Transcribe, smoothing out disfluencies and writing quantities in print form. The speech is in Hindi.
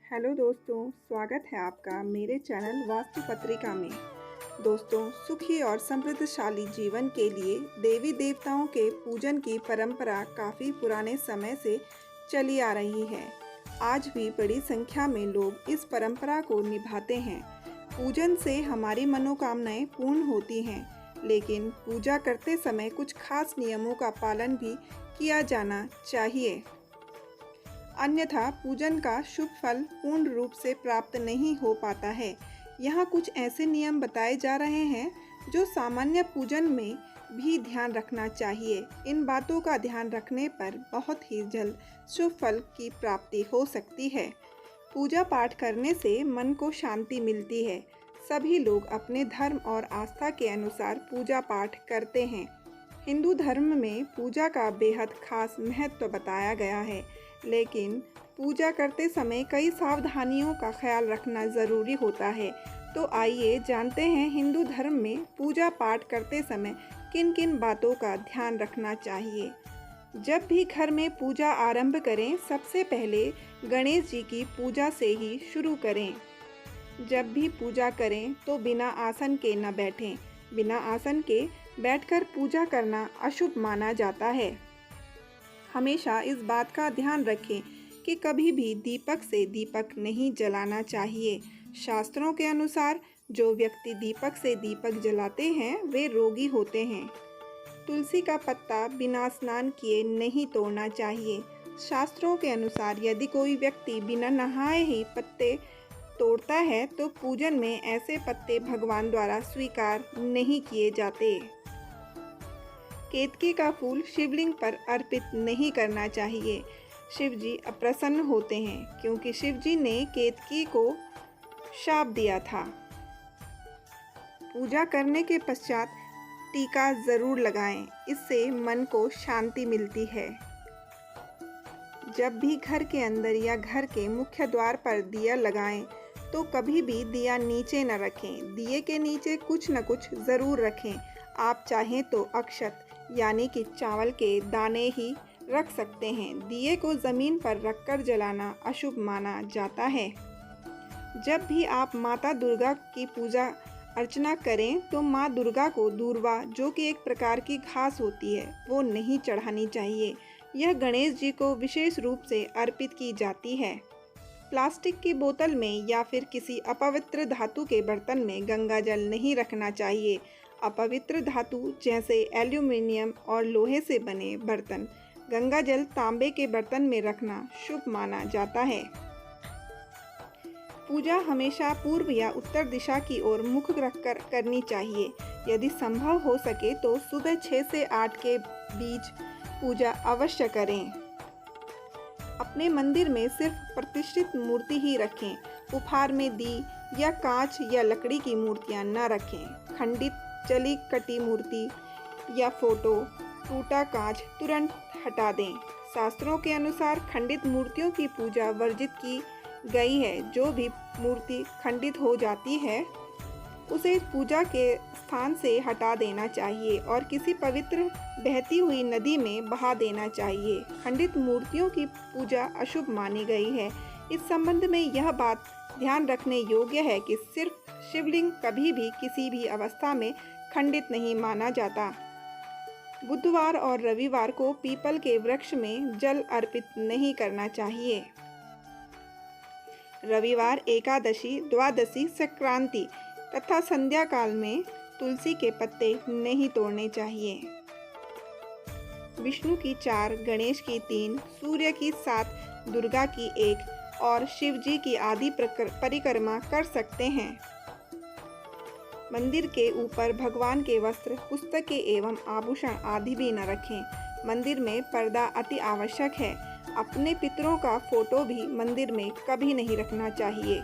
हेलो दोस्तों, स्वागत है आपका मेरे चैनल वास्तु पत्रिका में। दोस्तों, सुखी और समृद्धशाली जीवन के लिए देवी देवताओं के पूजन की परंपरा काफ़ी पुराने समय से चली आ रही है। आज भी बड़ी संख्या में लोग इस परंपरा को निभाते हैं। पूजन से हमारी मनोकामनाएं पूर्ण होती हैं, लेकिन पूजा करते समय कुछ खास नियमों का पालन भी किया जाना चाहिए, अन्यथा पूजन का शुभ फल पूर्ण रूप से प्राप्त नहीं हो पाता है। यहाँ कुछ ऐसे नियम बताए जा रहे हैं जो सामान्य पूजन में भी ध्यान रखना चाहिए। इन बातों का ध्यान रखने पर बहुत ही जल्द शुभ फल की प्राप्ति हो सकती है। पूजा पाठ करने से मन को शांति मिलती है। सभी लोग अपने धर्म और आस्था के अनुसार पूजा पाठ करते हैं। हिंदू धर्म में पूजा का बेहद खास महत्व बताया गया है, लेकिन पूजा करते समय कई सावधानियों का ख्याल रखना ज़रूरी होता है। तो आइए जानते हैं हिंदू धर्म में पूजा पाठ करते समय किन किन बातों का ध्यान रखना चाहिए। जब भी घर में पूजा आरंभ करें, सबसे पहले गणेश जी की पूजा से ही शुरू करें। जब भी पूजा करें तो बिना आसन के न बैठें। बिना आसन के बैठकर पूजा करना अशुभ माना जाता है। हमेशा इस बात का ध्यान रखें कि कभी भी दीपक से दीपक नहीं जलाना चाहिए। शास्त्रों के अनुसार जो व्यक्ति दीपक से दीपक जलाते हैं वे रोगी होते हैं। तुलसी का पत्ता बिना स्नान किए नहीं तोड़ना चाहिए। शास्त्रों के अनुसार यदि कोई व्यक्ति बिना नहाए ही पत्ते तोड़ता है तो पूजन में ऐसे पत्ते भगवान द्वारा स्वीकार नहीं किए जाते। केतकी का फूल शिवलिंग पर अर्पित नहीं करना चाहिए। शिव जी अप्रसन्न होते हैं क्योंकि शिव जी ने केतकी को शाप दिया था। पूजा करने के पश्चात टीका ज़रूर लगाएं, इससे मन को शांति मिलती है। जब भी घर के अंदर या घर के मुख्य द्वार पर दिया लगाएं तो कभी भी दिया नीचे न रखें। दिए के नीचे कुछ न कुछ ज़रूर रखें। आप चाहें तो अक्षत यानी कि चावल के दाने ही रख सकते हैं। दिए को ज़मीन पर रखकर जलाना अशुभ माना जाता है। जब भी आप माता दुर्गा की पूजा अर्चना करें तो माँ दुर्गा को दूर्वा, जो कि एक प्रकार की घास होती है, वो नहीं चढ़ानी चाहिए। यह गणेश जी को विशेष रूप से अर्पित की जाती है। प्लास्टिक की बोतल में या फिर किसी अपवित्र धातु के बर्तन में गंगा जल नहीं रखना चाहिए। अपवित्र धातु जैसे एल्यूमिनियम और लोहे से बने बर्तन, गंगा जल तांबे के बर्तन में रखना शुभ माना जाता है। पूजा हमेशा पूर्व या उत्तर दिशा की ओर मुख रखकर करनी चाहिए। यदि संभव हो सके तो सुबह 6 से 8 के बीच पूजा अवश्य करें। अपने मंदिर में सिर्फ प्रतिष्ठित मूर्ति ही रखें। उपहार में दी या कांच या लकड़ी की मूर्तियां न रखें। खंडित जली कटी मूर्ति या फोटो, टूटा कांच तुरंत हटा दें। शास्त्रों के अनुसार खंडित मूर्तियों की पूजा वर्जित की गई है। जो भी मूर्ति खंडित हो जाती है उसे पूजा के स्थान से हटा देना चाहिए और किसी पवित्र बहती हुई नदी में बहा देना चाहिए। खंडित मूर्तियों की पूजा अशुभ मानी गई है। इस संबंध में यह बात ध्यान रखने योग्य है कि सिर्फ शिवलिंग कभी भी किसी भी अवस्था में खंडित नहीं माना जाता। बुधवार और रविवार को पीपल के वृक्ष में जल अर्पित नहीं करना चाहिए। रविवार, एकादशी, द्वादशी, संक्रांति तथा संध्या काल में तुलसी के पत्ते नहीं तोड़ने चाहिए। विष्णु की 4, गणेश की 3, सूर्य की 7, दुर्गा की 1 और शिव जी की आदि परिक्रमा कर सकते हैं। मंदिर के ऊपर भगवान के वस्त्र, पुस्तकें एवं आभूषण आदि भी न रखें। मंदिर में पर्दा अति आवश्यक है। अपने पितरों का फोटो भी मंदिर में कभी नहीं रखना चाहिए।